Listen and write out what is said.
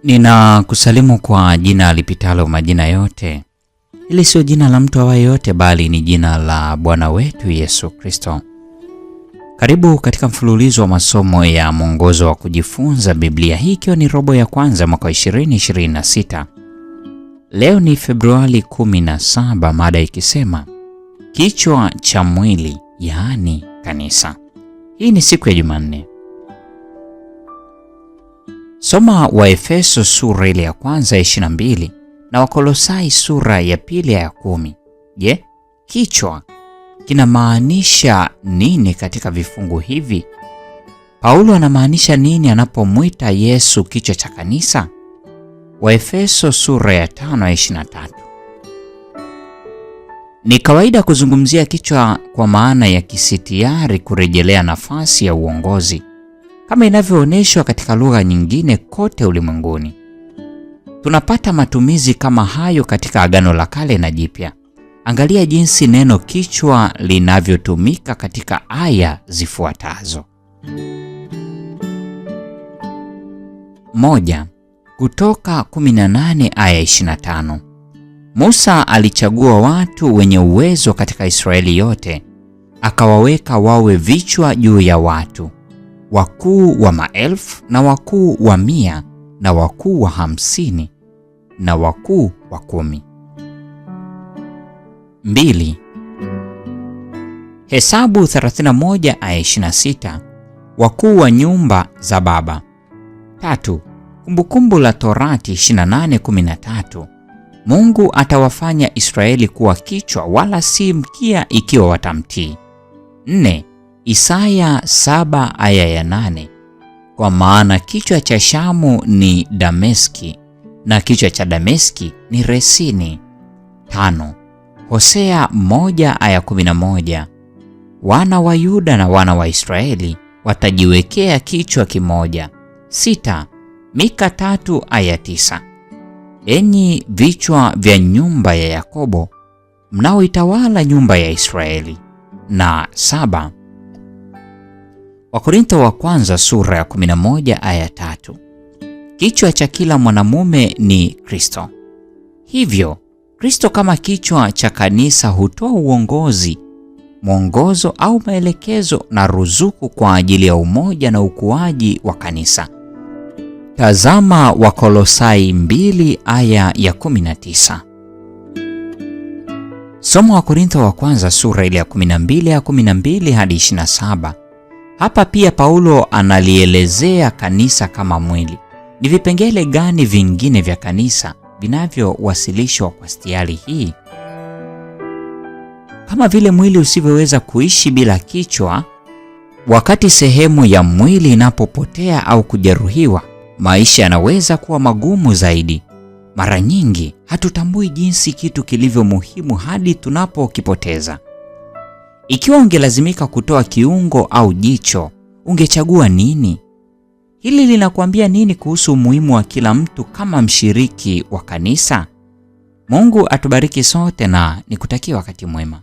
Ninakusalimu kwa jina lipitalo majina yote. Hili sio jina la mtu awaye yote, bali ni jina la Bwana wetu Yesu Kristo. Karibu katika mfululizo wa masomo ya mwongozo wa kujifunza Biblia, hii ikiwa ni robo ya kwanza mwaka 2026. Leo ni Februari 17, mada ikisema kichwa cha mwili, yaani kanisa. Hii ni siku ya Jumanne. Soma Waefeso sura ile ya kwanza ya 22 na Wakolosai sura ya pili ya 10. Je, kichwa kinamaanisha nini katika vifungu hivi? Paulo anamaanisha nini anapomwita Yesu kichwa cha kanisa? Waefeso sura ya 5 ya 23. Ni kawaida kuzungumzia kichwa kwa maana ya kisitiari, kurejelea nafasi ya uongozi, kama inavyoonyeshwa katika lugha nyingine kote ulimwenguni. Tunapata matumizi kama hayo katika Agano la Kale na Jipya. Angalia jinsi neno kichwa linavyotumika katika aya zifuatazo. 1. Kutoka 18 aya 25. Musa alichagua watu wenye uwezo katika Israeli yote, akawaweka wawe vichwa juu ya watu, wakuu wa 1000 na wakuu wa 100 na wakuu wa 50 na wakuu wa 10. 2. Hesabu 31 aya 26, wakuu wa nyumba za baba. 3. Kumbukumbu la Torati 28:13, Mungu atawafanya Israeli kuwa kichwa wala si mkia ikiwa watamtii. 4. Isaya 7 aya ya 8, kwa maana kichwa cha Shamu ni Dameski na kichwa cha Dameski ni Resini. 5. Hosea 1 aya 11, wana wa Yuda na wana wa Israeli watajiwekea kichwa kimoja. 6. Mika 3 aya 9, enyi vichwa vya nyumba ya Yakobo, mnaoitawala nyumba ya Israeli. Na 7. Wakorintho wa kwanza sura ya 11 aya 3, kichwa cha kila mwanamume ni Kristo. Hivyo Kristo kama kichwa cha kanisa hutoa uongozi, mwongozo au maelekezo na ruzuku kwa ajili ya umoja na ukuaji wa kanisa. Tazama Wakolosai 2 aya ya 19. Soma Wakorintho wa kwanza sura ile ya 12 ya 12 hadi 27. Hapa pia Paulo analielezea kanisa kama mwili. Ni vipengele gani vingine vya kanisa vinavyowasilishwa kwa stiari hii? Kama vile mwili usivyoweza kuishi bila kichwa, wakati sehemu ya mwili inapopotea au kujeruhiwa, maisha yanaweza kuwa magumu zaidi. Mara nyingi hatutambui jinsi kitu kilivyo muhimu hadi tunapokipoteza. Ikiwa ungelazimika kutoa kiungo au jicho, ungechagua nini? Hili linakuambia nini kuhusu umuhimu wa kila mtu kama mshiriki wa kanisa? Mungu atubariki sote na nikutakia wakati mwema.